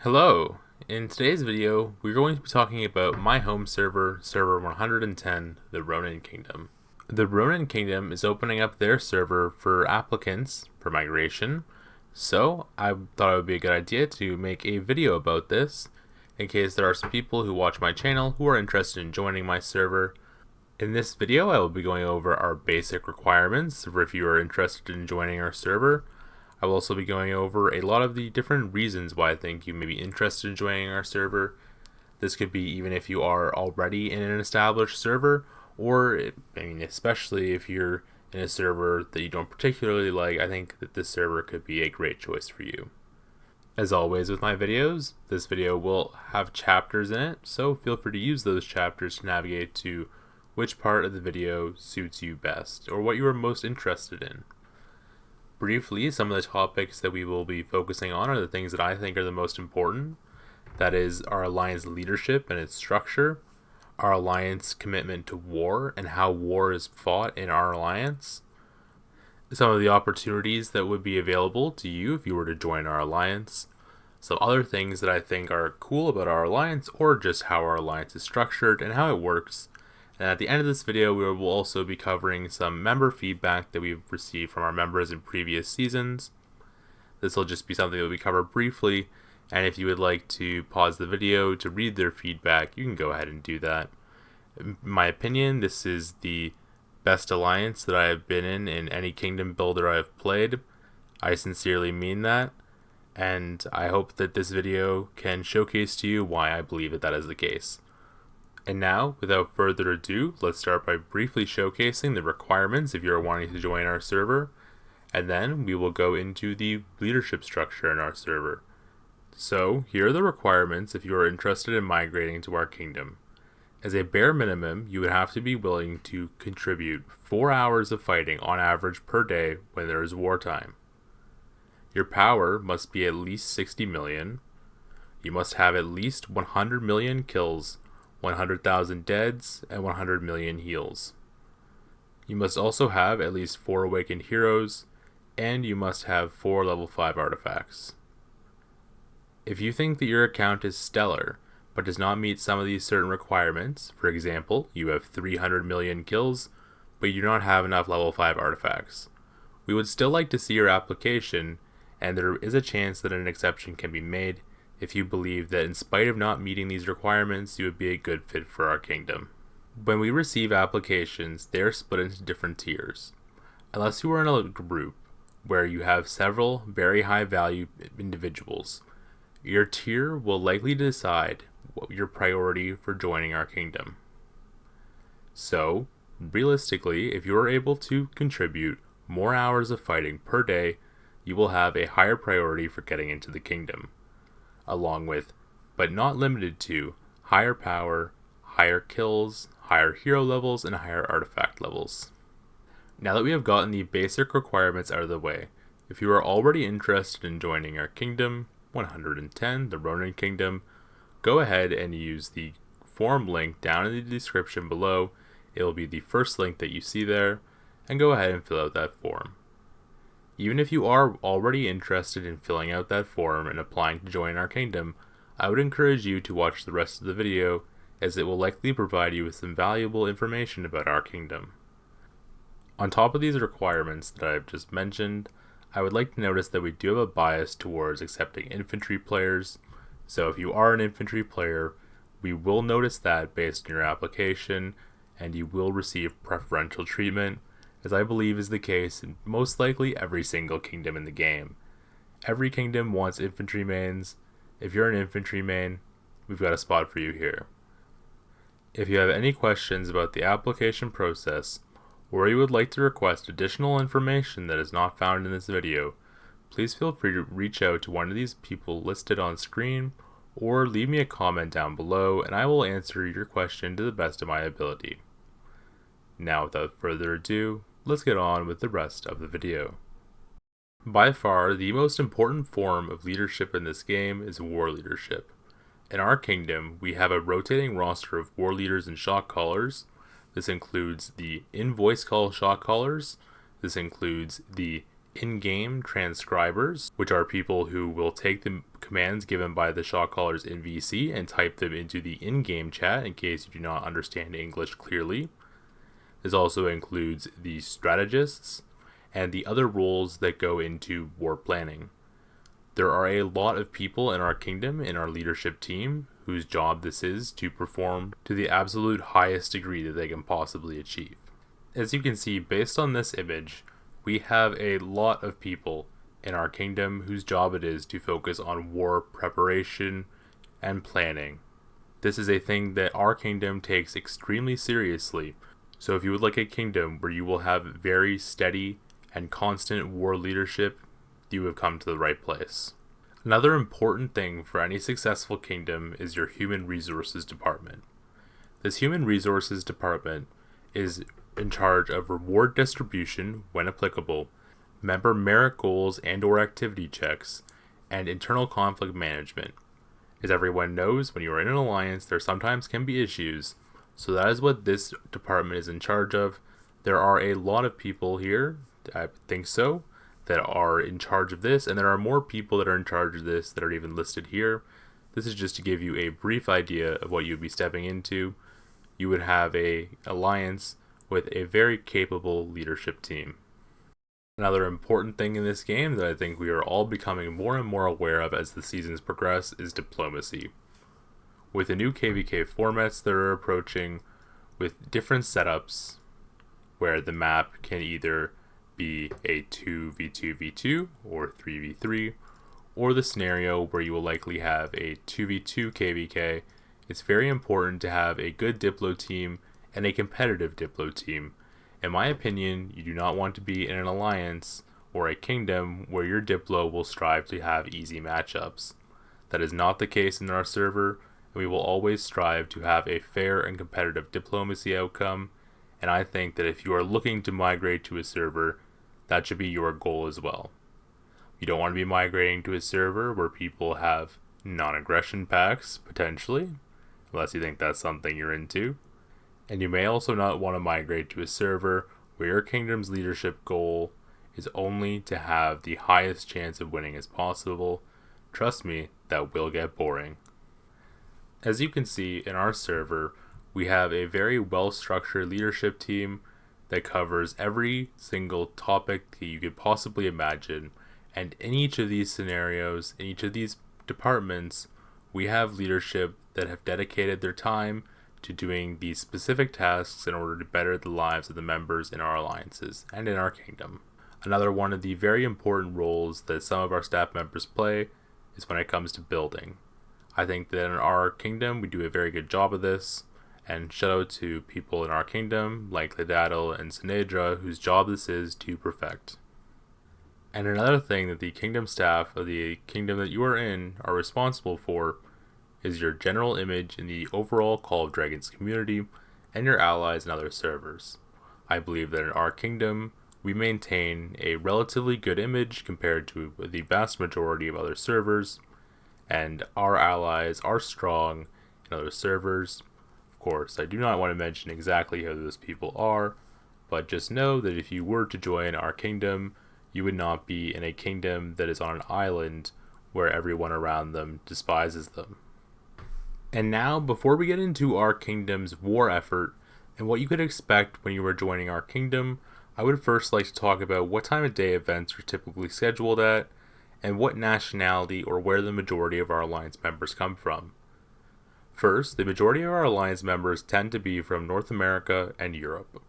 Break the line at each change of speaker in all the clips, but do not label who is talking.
Hello! In today's video, we're going to be talking about my home server, server 110, the Ronin Kingdom. The Ronin Kingdom is opening up their server for applicants for migration, so I thought it would be a good idea to make a video about this, in case there are some people who watch my channel who are interested in joining my server. In this video, I will be going over our basic requirements for if you are interested in joining our server. I will also be going over a lot of the different reasons why I think you may be interested in joining our server. This could be even if you are already in an established server, or especially if you're in a server that you don't particularly like. I think that this server could be a great choice for you. As always with my videos, this video will have chapters in it, so feel free to use those chapters to navigate to which part of the video suits you best, or what you are most interested in. Briefly, some of the topics that we will be focusing on are the things that I think are the most important. That is our alliance leadership and its structure, our alliance commitment to war and how war is fought in our alliance, some of the opportunities that would be available to you if you were to join our alliance, some other things that I think are cool about our alliance, or just how our alliance is structured and how it works. And at the end of this video, we will also be covering some member feedback that we've received from our members in previous seasons. This will just be something that we cover briefly, and if you would like to pause the video to read their feedback, you can go ahead and do that. In my opinion, this is the best alliance that I have been in any kingdom builder I have played. I sincerely mean that, and I hope that this video can showcase to you why I believe that is the case. And now, without further ado, let's start by briefly showcasing the requirements if you're wanting to join our server, and then we will go into the leadership structure in our server. So, here are the requirements if you are interested in migrating to our kingdom. As a bare minimum, you would have to be willing to contribute 4 hours of fighting on average per day when there is wartime. Your power must be at least 60 million. You must have at least 100 million kills, 100,000 deads, and 100 million heals. You must also have at least 4 awakened heroes, and you must have 4 level 5 artifacts. If you think that your account is stellar, but does not meet some of these certain requirements, for example, you have 300 million kills, but you do not have enough level 5 artifacts, we would still like to see your application, and there is a chance that an exception can be made if you believe that in spite of not meeting these requirements, you would be a good fit for our kingdom. When we receive applications, they are split into different tiers. Unless you are in a group where you have several very high value individuals, your tier will likely decide what your priority for joining our kingdom. So, realistically, if you are able to contribute more hours of fighting per day, you will have a higher priority for getting into the kingdom, along with, but not limited to, higher power, higher kills, higher hero levels, and higher artifact levels. Now that we have gotten the basic requirements out of the way, if you are already interested in joining our kingdom, 110, the Ronin Kingdom, go ahead and use the form link down in the description below. It will be the first link that you see there, and go ahead and fill out that form. Even if you are already interested in filling out that form and applying to join our kingdom, I would encourage you to watch the rest of the video, as it will likely provide you with some valuable information about our kingdom. On top of these requirements that I have just mentioned, I would like to notice that we do have a bias towards accepting infantry players, so if you are an infantry player, we will notice that based on your application, and you will receive preferential treatment, as I believe is the case in most likely every single kingdom in the game. Every kingdom wants infantry mains. If you're an infantry main, we've got a spot for you here. If you have any questions about the application process, or you would like to request additional information that is not found in this video, please feel free to reach out to one of these people listed on screen, or leave me a comment down below and I will answer your question to the best of my ability. Now, without further ado, let's get on with the rest of the video. By far, the most important form of leadership in this game is war leadership. In our kingdom, we have a rotating roster of war leaders and shot callers. This includes the in-voice call shot callers. This includes the in-game transcribers, which are people who will take the commands given by the shot callers in VC and type them into the in-game chat in case you do not understand English clearly. This also includes the strategists and the other roles that go into war planning. There are a lot of people in our kingdom, in our leadership team, whose job this is to perform to the absolute highest degree that they can possibly achieve. As you can see, based on this image, we have a lot of people in our kingdom whose job it is to focus on war preparation and planning. This is a thing that our kingdom takes extremely seriously. So if you would like a kingdom where you will have very steady and constant war leadership, you have come to the right place. Another important thing for any successful kingdom is your human resources department. This human resources department is in charge of reward distribution when applicable, member merit goals and or activity checks, and internal conflict management. As everyone knows, when you are in an alliance, there sometimes can be issues, so that is what this department is in charge of. There are a lot of people here, I think so, that are in charge of this, and there are more people that are in charge of this that are even listed here. This is just to give you a brief idea of what you'd be stepping into. You would have an alliance with a very capable leadership team. Another important thing in this game that I think we are all becoming more and more aware of as the seasons progress is diplomacy. With the new KVK formats that are approaching, with different setups where the map can either be a 2v2v2 or 3v3, or the scenario where you will likely have a 2v2 KVK, it's very important to have a good Diplo team and a competitive Diplo team. In my opinion, you do not want to be in an alliance or a kingdom where your Diplo will strive to have easy matchups. That is not the case in our server, and we will always strive to have a fair and competitive diplomacy outcome, and I think that if you are looking to migrate to a server, that should be your goal as well. You don't want to be migrating to a server where people have non-aggression pacts, potentially, unless you think that's something you're into. And you may also not want to migrate to a server where your kingdom's leadership goal is only to have the highest chance of winning as possible. Trust me, that will get boring. As you can see, in our server, we have a very well-structured leadership team that covers every single topic that you could possibly imagine, and in each of these scenarios, in each of these departments, we have leadership that have dedicated their time to doing these specific tasks in order to better the lives of the members in our alliances and in our kingdom. Another one of the very important roles that some of our staff members play is when it comes to building. I think that in our kingdom we do a very good job of this, and shout out to people in our kingdom like Ledadal and Sinedra whose job this is to perfect. And another thing that the kingdom staff of the kingdom that you are in are responsible for is your general image in the overall Call of Dragons community and your allies and other servers. I believe that in our kingdom we maintain a relatively good image compared to the vast majority of other servers, and our allies are strong in other servers. Of course, I do not want to mention exactly who those people are, but just know that if you were to join our kingdom, you would not be in a kingdom that is on an island where everyone around them despises them. And now, before we get into our kingdom's war effort and what you could expect when you were joining our kingdom, I would first like to talk about what time of day events are typically scheduled at, and what nationality or where the majority of our alliance members come from. First, the majority of our alliance members tend to be from North America and Europe.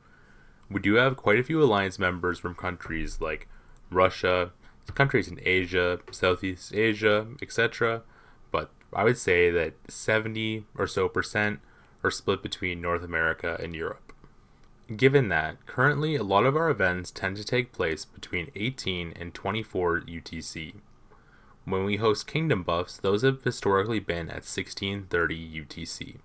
We do have quite a few alliance members from countries like Russia, countries in Asia, Southeast Asia, etc., but I would say that 70% or so are split between North America and Europe. Given that, currently a lot of our events tend to take place between 18 and 24 UTC. When we host Kingdom Buffs, those have historically been at 1630 UTC.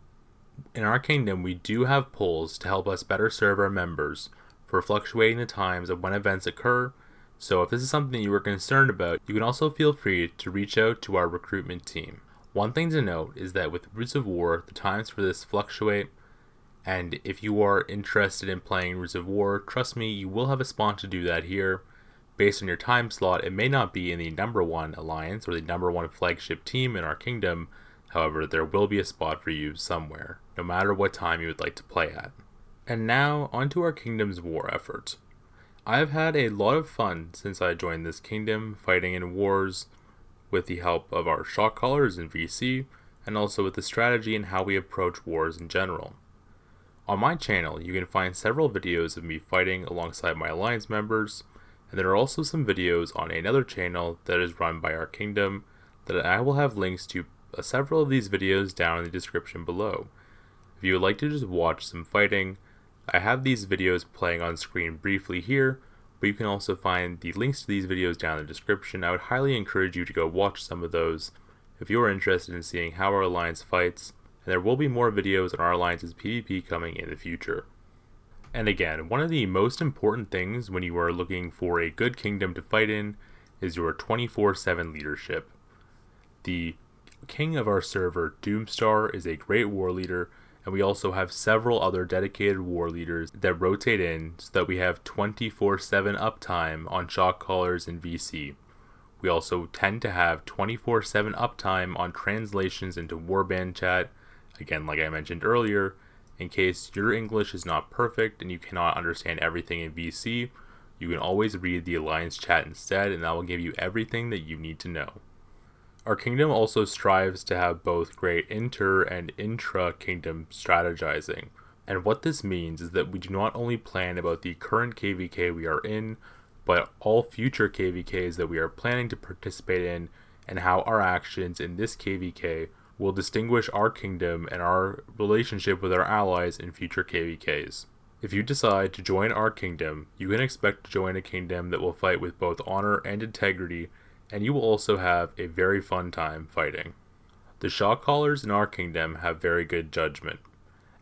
In our kingdom, we do have polls to help us better serve our members for fluctuating the times of when events occur, so if this is something you are concerned about, you can also feel free to reach out to our recruitment team. One thing to note is that with Roots of War, the times for this fluctuate, and if you are interested in playing Roots of War, trust me, you will have a spot to do that here. based on your time slot, it may not be in the number 1 alliance or the number 1 flagship team in our kingdom. However, there will be a spot for you somewhere, no matter what time you would like to play at. And now, onto our kingdom's war effort. I've had a lot of fun since I joined this kingdom, fighting in wars with the help of our shot callers in VC, and also with the strategy and how we approach wars in general. On my channel, you can find several videos of me fighting alongside my alliance members, and there are also some videos on another channel that is run by our kingdom that I will have links to several of these videos down in the description below. If you would like to just watch some fighting, I have these videos playing on screen briefly here, but you can also find the links to these videos down in the description. I would highly encourage you to go watch some of those if you are interested in seeing how our alliance fights, and there will be more videos on our alliance's PvP coming in the future. And again, one of the most important things when you are looking for a good kingdom to fight in is your 24/7 leadership. The king of our server, Doomstar, is a great war leader, and we also have several other dedicated war leaders that rotate in so that we have 24/7 uptime on shot callers and VC. We also tend to have 24/7 uptime on translations into warband chat, again like I mentioned earlier, in case your English is not perfect and you cannot understand everything in VC, you can always read the Alliance chat instead, and that will give you everything that you need to know. Our kingdom also strives to have both great inter and intra-kingdom strategizing, and what this means is that we do not only plan about the current KVK we are in, but all future KVKs that we are planning to participate in, and how our actions in this KVK will distinguish our kingdom and our relationship with our allies in future KVKs. If you decide to join our kingdom, you can expect to join a kingdom that will fight with both honor and integrity, and you will also have a very fun time fighting. The shot callers in our kingdom have very good judgment,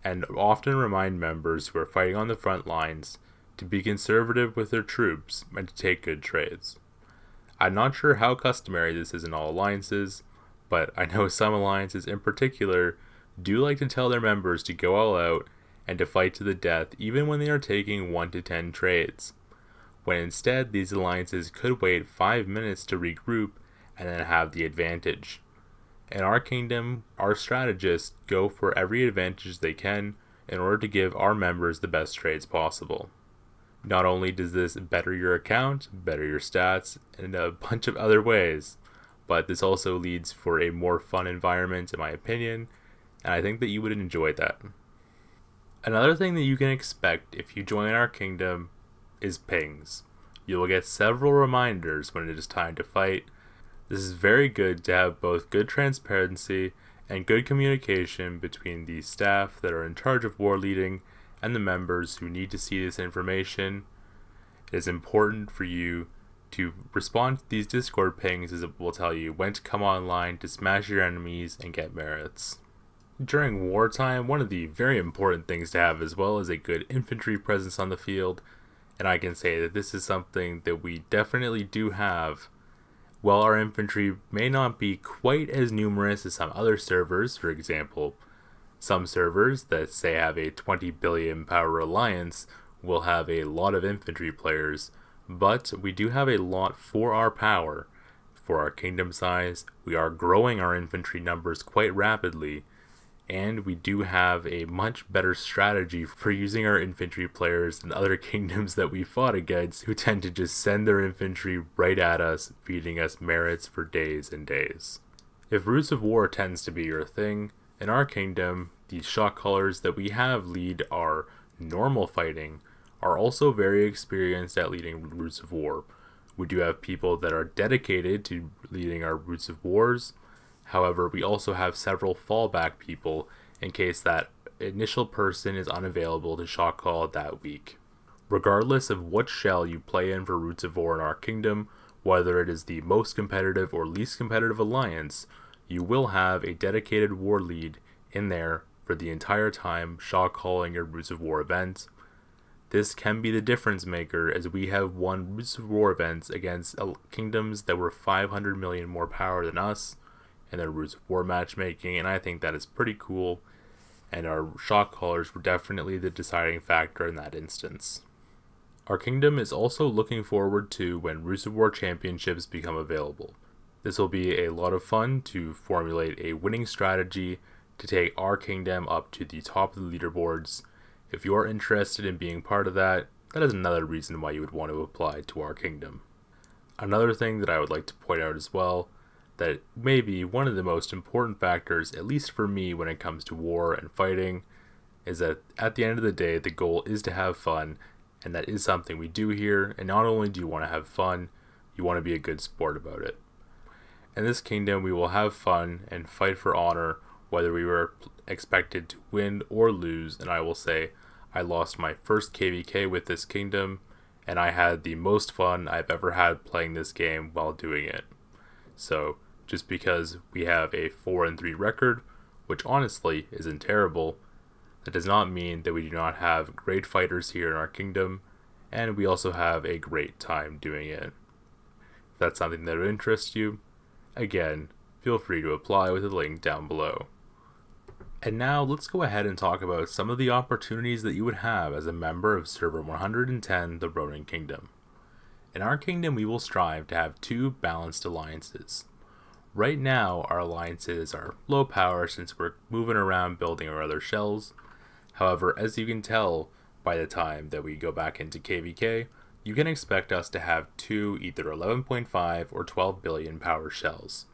and often remind members who are fighting on the front lines to be conservative with their troops and to take good trades. I'm not sure how customary this is in all alliances, but I know some alliances in particular do like to tell their members to go all out and to fight to the death even when they are taking 1 to 10 trades, when instead these alliances could wait 5 minutes to regroup and then have the advantage. In our kingdom, our strategists go for every advantage they can in order to give our members the best trades possible. Not only does this better your account, better your stats, and a bunch of other ways, but this also leads for a more fun environment in my opinion, and I think that you would enjoy that. Another thing that you can expect if you join our kingdom is pings. You will get several reminders when it is time to fight. This is very good to have both good transparency and good communication between the staff that are in charge of war leading and the members who need to see this information. It is important for you to respond to these Discord pings, as it will tell you when to come online to smash your enemies and get merits. During wartime, one of the very important things to have as well is a good infantry presence on the field, and I can say that this is something that we definitely do have. While our infantry may not be quite as numerous as some other servers, for example, some servers that say have a 20 billion power alliance will have a lot of infantry players, but we do have a lot for our power. For our kingdom size, we are growing our infantry numbers quite rapidly, and we do have a much better strategy for using our infantry players than other kingdoms that we fought against, who tend to just send their infantry right at us, feeding us merits for days and days. If Roots of War tends to be your thing, in our kingdom, the shot callers that we have lead our normal fighting are also very experienced at leading Roots of War. We do have people that are dedicated to leading our Roots of Wars. However, we also have several fallback people in case that initial person is unavailable to shot call that week. Regardless of what shell you play in for Roots of War in our kingdom, whether it is the most competitive or least competitive alliance, you will have a dedicated war lead in there for the entire time shot calling your Roots of War event. This can be the difference maker, as we have won Roots of War events against kingdoms that were 500 million more power than us in their Roots of War matchmaking, and I think that is pretty cool, and our shot callers were definitely the deciding factor in that instance. Our kingdom is also looking forward to when Roots of War championships become available. This will be a lot of fun to formulate a winning strategy to take our kingdom up to the top of the leaderboards. If you are interested in being part of that, that is another reason why you would want to apply to our kingdom. Another thing that I would like to point out as well, that may be one of the most important factors, at least for me when it comes to war and fighting, is that at the end of the day, the goal is to have fun, and that is something we do here, and not only do you want to have fun, you want to be a good sport about it. In this kingdom, we will have fun and fight for honor, whether we were expected to win or lose, and I will say, I lost my first KVK with this kingdom, and I had the most fun I've ever had playing this game while doing it. So, just because we have a 4-3 record, which honestly isn't terrible, that does not mean that we do not have great fighters here in our kingdom, and we also have a great time doing it. If that's something that would interest you, again, feel free to apply with the link down below. And now let's go ahead and talk about some of the opportunities that you would have as a member of Server 110, the Ronin Kingdom. In our kingdom, we will strive to have 2 balanced alliances. Right now, our alliances are low power since we're moving around building our other shells. However, as you can tell by the time that we go back into KVK, you can expect us to have 2 either 11.5 or 12 billion power shells.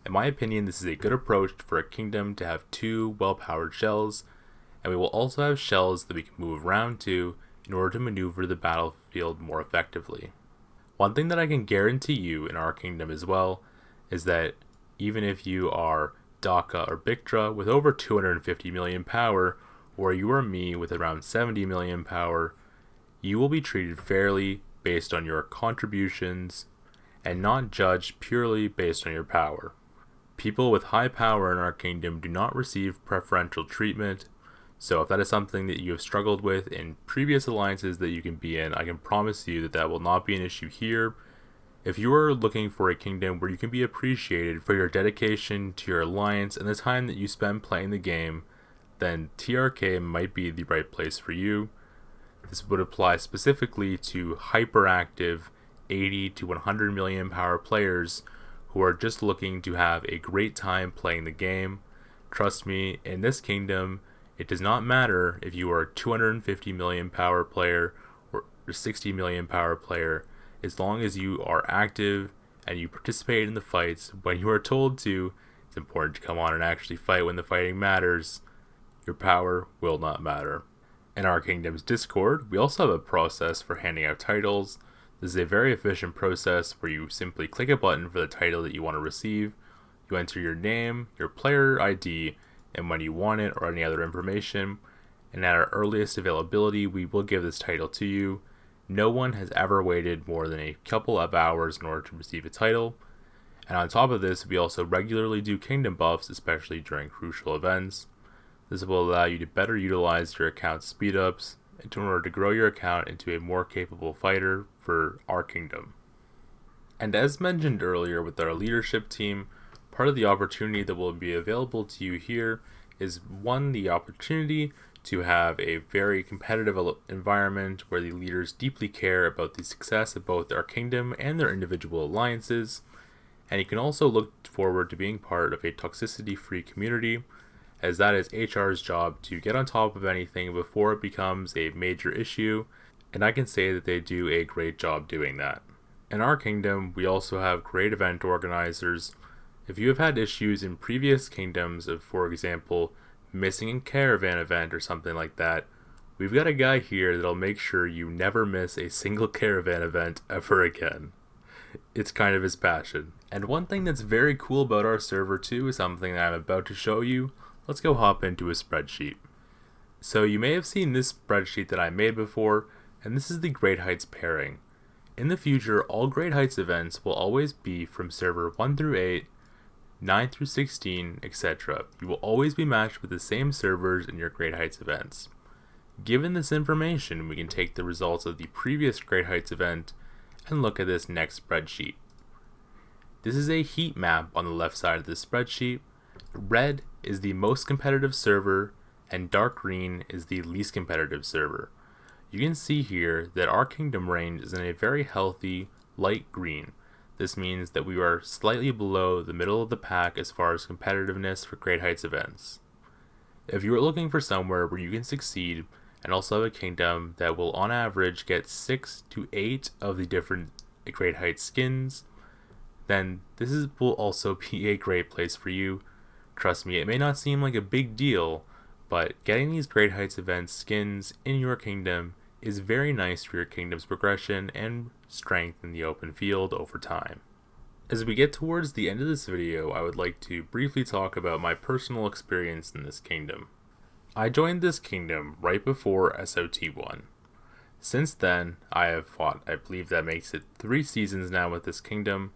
In my opinion, this is a good approach for a kingdom to have 2 well-powered shells, and we will also have shells that we can move around to in order to maneuver the battlefield more effectively. One thing that I can guarantee you in our kingdom as well is that even if you are Daka or Biktra with over 250 million power, or you or me with around 70 million power, you will be treated fairly based on your contributions and not judged purely based on your power. People with high power in our kingdom do not receive preferential treatment, so if that is something that you have struggled with in previous alliances that you can be in, I can promise you that that will not be an issue here. If you are looking for a kingdom where you can be appreciated for your dedication to your alliance and the time that you spend playing the game, then TRK might be the right place for you. This would apply specifically to hyperactive 80 to 100 million power players who are just looking to have a great time playing the game. Trust me, in this kingdom, it does not matter if you are a 250 million power player or 60 million power player, as long as you are active and you participate in the fights when you are told to. It's important to come on and actually fight when the fighting matters. Your power will not matter. In our kingdom's Discord, we also have a process for handing out titles. This is a very efficient process where you simply click a button for the title that you want to receive. You enter your name, your player ID, and when you want it or any other information. And at our earliest availability, we will give this title to you. No one has ever waited more than a couple of hours in order to receive a title. And on top of this, we also regularly do kingdom buffs, especially during crucial events. This will allow you to better utilize your account's speedups in order to grow your account into a more capable fighter for our kingdom. And as mentioned earlier with our leadership team, part of the opportunity that will be available to you here is the opportunity to have a very competitive environment where the leaders deeply care about the success of both our kingdom and their individual alliances. And you can also look forward to being part of a toxicity-free community, as that is HR's job to get on top of anything before it becomes a major issue, and I can say that they do a great job doing that. In our kingdom, we also have great event organizers. If you have had issues in previous kingdoms of, for example, missing a caravan event or something like that, we've got a guy here that'll make sure you never miss a single caravan event ever again. It's kind of his passion. And one thing that's very cool about our server too is something that I'm about to show you. Let's go hop into a spreadsheet. So you may have seen this spreadsheet that I made before, and this is the Great Heights pairing. In the future, all Great Heights events will always be from server 1 through 8, 9 through 16, etc. You will always be matched with the same servers in your Great Heights events. Given this information, we can take the results of the previous Great Heights event and look at this next spreadsheet. This is a heat map on the left side of the spreadsheet. Red is the most competitive server, and dark green is the least competitive server. You can see here that our kingdom range is in a very healthy light green. This means that we are slightly below the middle of the pack as far as competitiveness for Great Heights events. If you are looking for somewhere where you can succeed and also have a kingdom that will on average get 6 to 8 of the different Great Heights skins, then will also be a great place for you. Trust me, it may not seem like a big deal, but getting these Great Heights event skins in your kingdom is very nice for your kingdom's progression and strength in the open field over time. As we get towards the end of this video, I would like to briefly talk about my personal experience in this kingdom. I joined this kingdom right before SOT1. Since then, I have fought, I believe that makes it 3 seasons now with this kingdom,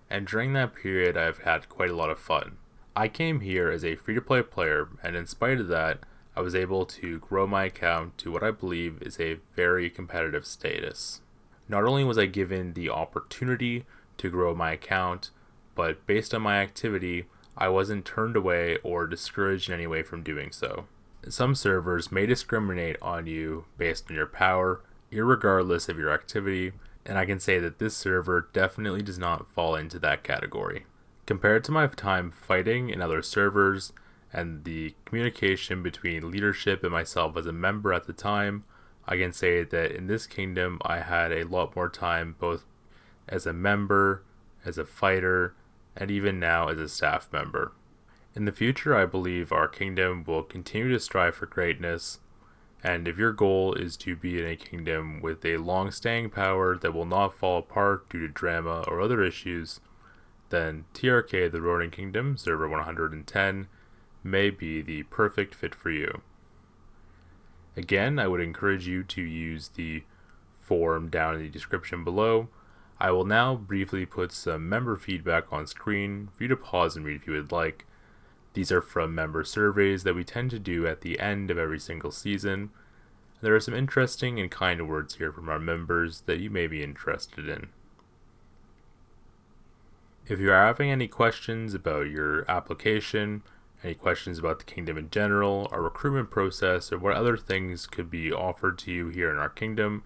and during that period I've had quite a lot of fun. I came here as a free-to-play player, and in spite of that, I was able to grow my account to what I believe is a very competitive status. Not only was I given the opportunity to grow my account, but based on my activity, I wasn't turned away or discouraged in any way from doing so. Some servers may discriminate on you based on your power, irregardless of your activity, and I can say that this server definitely does not fall into that category. Compared to my time fighting in other servers, and the communication between leadership and myself as a member at the time, I can say that in this kingdom I had a lot more time both as a member, as a fighter, and even now as a staff member. In the future, I believe our kingdom will continue to strive for greatness, and if your goal is to be in a kingdom with a long-staying power that will not fall apart due to drama or other issues, then TRK, the Ronin Kingdom, server 110, may be the perfect fit for you. Again, I would encourage you to use the form down in the description below. I will now briefly put some member feedback on screen for you to pause and read if you would like. These are from member surveys that we tend to do at the end of every single season. There are some interesting and kind words here from our members that you may be interested in. If you are having any questions about your application, any questions about the kingdom in general, our recruitment process, or what other things could be offered to you here in our kingdom,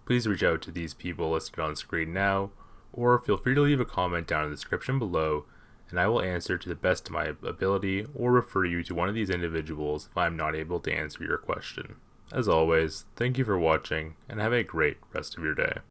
please reach out to these people listed on screen now, or feel free to leave a comment down in the description below, and I will answer to the best of my ability or refer you to one of these individuals if I am not able to answer your question. As always, thank you for watching, and have a great rest of your day.